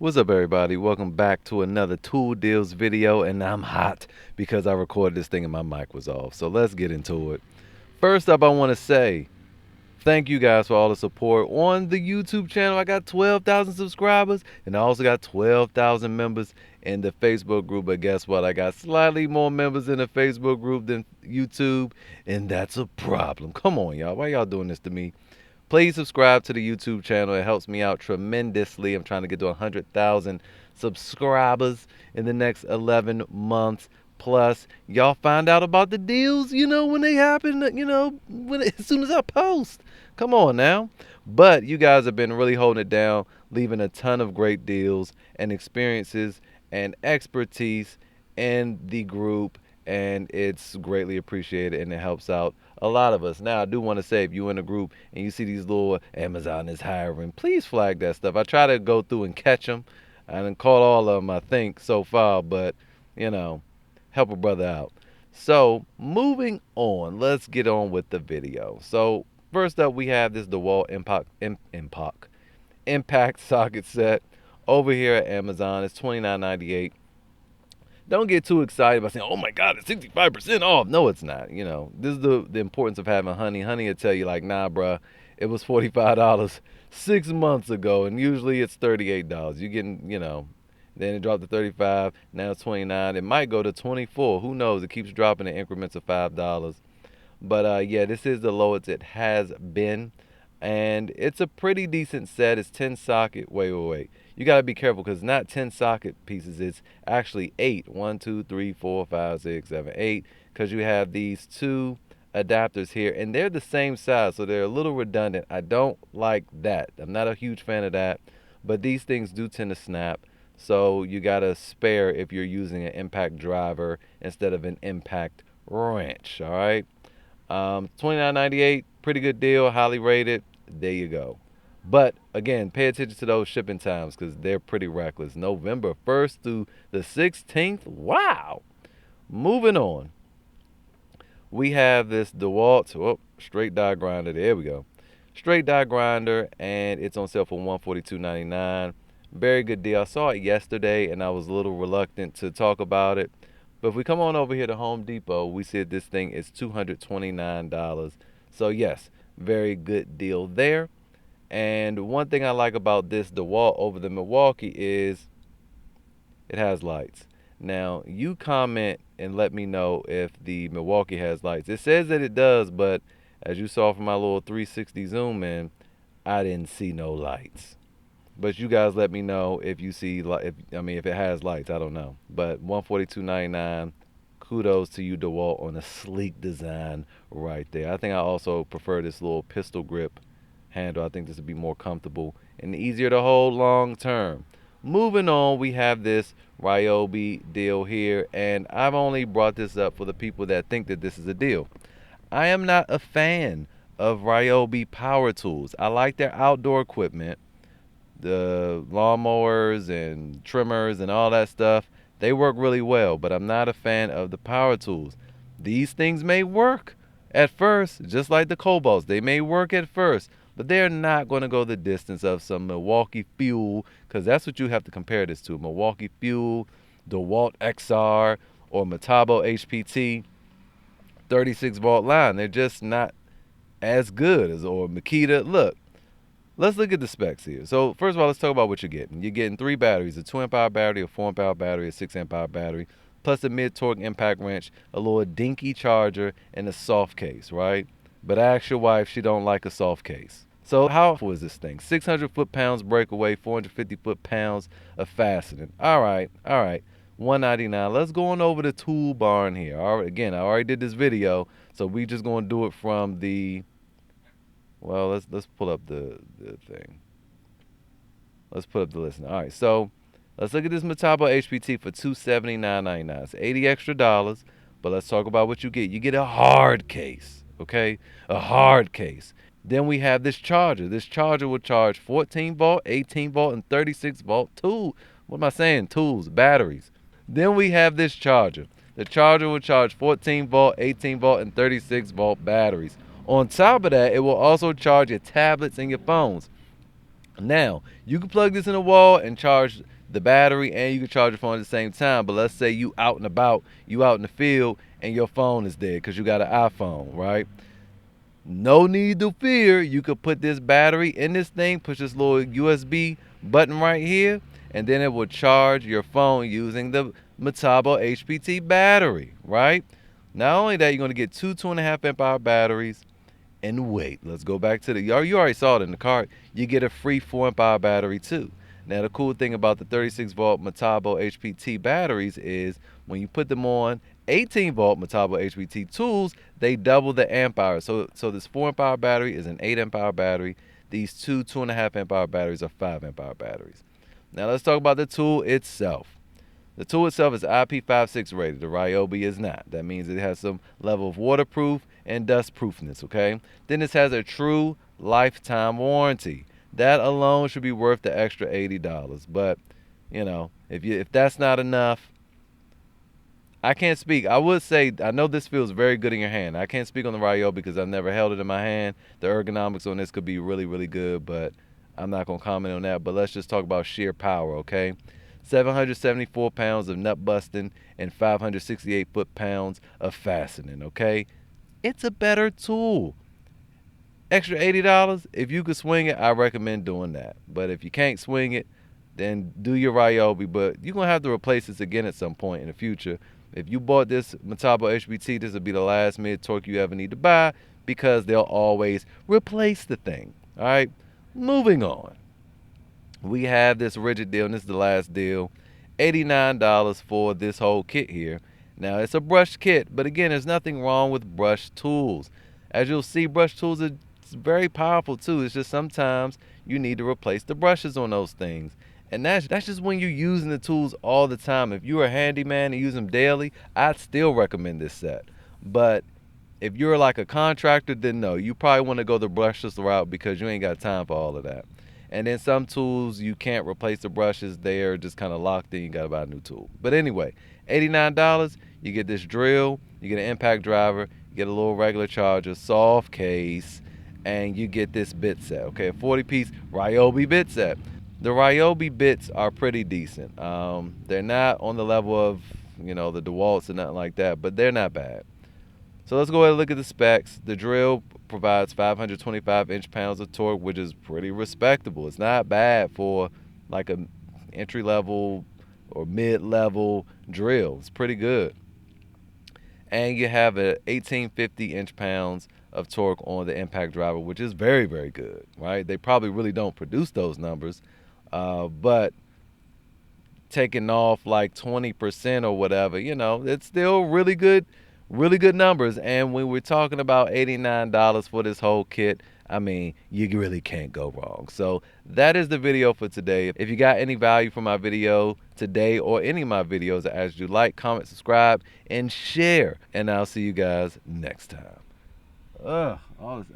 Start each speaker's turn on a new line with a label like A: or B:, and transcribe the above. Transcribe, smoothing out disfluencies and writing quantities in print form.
A: What's up, everybody? Welcome back to another Tool Deals video, and I'm hot because I recorded this thing and my mic was off. So let's get into it. First up, I want to say thank you guys for all the support on the YouTube channel. I got 12,000 subscribers, and I also got 12,000 members in the Facebook group. But guess what? I got slightly more members in the Facebook group than YouTube, and that's a problem. Come on, y'all. Why y'all doing this to me? Please subscribe to the YouTube channel. It helps me out tremendously. I'm trying to get to 100,000 subscribers in the next 11 months. Plus, y'all find out about the deals, when they happen, as soon as I post. Come on now. But you guys have been really holding it down, leaving a ton of great deals and experiences and expertise in the group, and it's greatly appreciated, and it helps out a lot of us. Now, I do want to say, if you're in a group and you see these little Amazon is hiring, please flag that stuff. I try to go through and catch them. I didn't call all of them, I think, so far, but, help a brother out. So, moving on, let's get on with the video. So, first up, we have this DeWALT Impact socket set over here at Amazon. It's $29.98. Don't get too excited by saying, oh my God, it's 65% off. No, it's not. This is the importance of having Honey. Honey will tell you, like, nah, bruh, it was $45 6 months ago, and usually it's $38. You're getting, then it dropped to 35, now it's 29. It might go to 24. Who knows? It keeps dropping in increments of $5. But yeah, this is the lowest it has been, and it's a pretty decent set. It's 10 socket. Wait. You got to be careful because it's not 10 socket pieces. It's actually 8. 1, 2, 3, 4, 5, 6, 7, 8. Because you have these two adapters here, and they're the same size, so they're a little redundant. I don't like that. I'm not a huge fan of that. But these things do tend to snap, so you got to spare if you're using an impact driver instead of an impact wrench. All right. $29.98, pretty good deal, highly rated. There you go. But again, pay attention to those shipping times because they're pretty reckless. November 1st through the 16th. Wow. Moving on. We have this DeWALT straight die grinder. There we go. Straight die grinder, and it's on sale for $142.99. Very good deal. I saw it yesterday, and I was a little reluctant to talk about it. But if we come on over here to Home Depot, we see that this thing is $229. So yes, very good deal there. And one thing I like about this DeWALT over the Milwaukee is it has lights. Now, you comment and let me know if the Milwaukee has lights. It says that it does, but as you saw from my little 360 zoom in, I didn't see no lights. But you guys let me know if you see, if it has lights. I don't know. But $142.99. Kudos to you, DeWALT, on a sleek design right there. I think I also prefer this little pistol grip handle. I think this would be more comfortable and easier to hold long term. Moving on, we have this Ryobi deal here, and I've only brought this up for the people that think that this is a deal. I am not a fan of Ryobi power tools. I like their outdoor equipment, the lawnmowers and trimmers and all that stuff. They work really well, but I'm not a fan of the power tools. These things may work at first, just like the Cobalts. They may work at first, but they're not going to go the distance of some Milwaukee Fuel, because that's what you have to compare this to. Milwaukee Fuel, DeWALT XR, or Metabo HPT 36 volt line. They're just not as good as, or Makita. Look, let's look at the specs here. So first of all, let's talk about what you're getting. You're getting 3 batteries, a 2 amp hour battery, a 4 amp hour battery, a 6 amp hour battery, plus a mid-torque impact wrench, a little dinky charger, and a soft case, right? But ask your wife, she don't like a soft case. So how powerful is this thing? 600 foot-pounds breakaway, 450 foot-pounds of fastening. All right. $199. Let's go on over to Toolbarn here. All right, again, I already did this video, so we just going to do it from the, well, let's pull up the thing. Let's put up the list. All right, so let's look at this Metabo HPT for $279.99. It's $80 extra, but let's talk about what you get. You get a hard case, okay? A hard case. Then we have this charger. This charger will charge 14 volt, 18 volt, and 36 volt tools, batteries. Then we have this charger. The charger will charge 14 volt, 18 volt, and 36 volt batteries. On top of that, it will also charge your tablets and your phones. Now, you can plug this in the wall and charge the battery and you can charge your phone at the same time. But let's say you out and about, you out in the field, and your phone is dead because you got an iPhone, right? No need to fear. You could put this battery in this thing, push this little USB button right here, and then it will charge your phone using the Metabo HPT battery, right? Not only that, you're going to get two 2.5 amp hour batteries. And wait, let's go back to you already saw it in the cart. You get a free 4 amp hour battery too. Now the cool thing about the 36 volt Metabo HPT batteries is when you put them on 18 volt Metabo HPT tools, they double the amp hour. So this 4 amp hour battery is an 8 amp hour battery. These two 2.5 amp hour batteries are 5 amp hour batteries. Now let's talk about the tool itself. The tool itself is IP56 rated. The Ryobi is not. That means it has some level of waterproof and dust proofness, okay? Then this has a true lifetime warranty. That alone should be worth the extra $80. But, you know, if that's not enough, I can't speak. I would say, I know this feels very good in your hand. I can't speak on the Ryobi because I've never held it in my hand. The ergonomics on this could be really, really good, but I'm not going to comment on that. But let's just talk about sheer power, okay? 774 pounds of nut busting and 568 foot-pounds of fastening, okay? It's a better tool. Extra $80, if you could swing it, I recommend doing that. But if you can't swing it, then do your Ryobi. But you're going to have to replace this again at some point in the future. If you bought this Metabo HPT, this will be the last mid-torque you ever need to buy because they'll always replace the thing. All right, moving on. We have this Ridgid deal, and this is the last deal. $89 for this whole kit here. Now, it's a brush kit, but again, there's nothing wrong with brush tools. As you'll see, brush tools are very powerful too. It's just sometimes you need to replace the brushes on those things. And that's just when you're using the tools all the time. If you're a handyman and use them daily, I'd still recommend this set. But if you're like a contractor, then no, you probably want to go the brushless route because you ain't got time for all of that. And then some tools, you can't replace the brushes. They're just kind of locked in. You got to buy a new tool. But anyway, $89, you get this drill, you get an impact driver, you get a little regular charger, soft case, and you get this bit set, okay? A 40-piece Ryobi bit set. The Ryobi bits are pretty decent. They're not on the level of, you know, the DeWalt's or nothing like that, but they're not bad. So let's go ahead and look at the specs. The drill provides 525 inch-pounds of torque, which is pretty respectable. It's not bad for like a entry-level or mid-level drill. It's pretty good. And you have a 1850 inch-pounds of torque on the impact driver, which is very, very good, right? They probably really don't produce those numbers, but taking off like 20% or whatever, you know, it's still really good numbers. And when we're talking about $89 for this whole kit, I mean, you really can't go wrong. So that is the video for today. If you got any value from my video today or any of my videos, I ask you to like, comment, subscribe, and share. And I'll see you guys next time. All this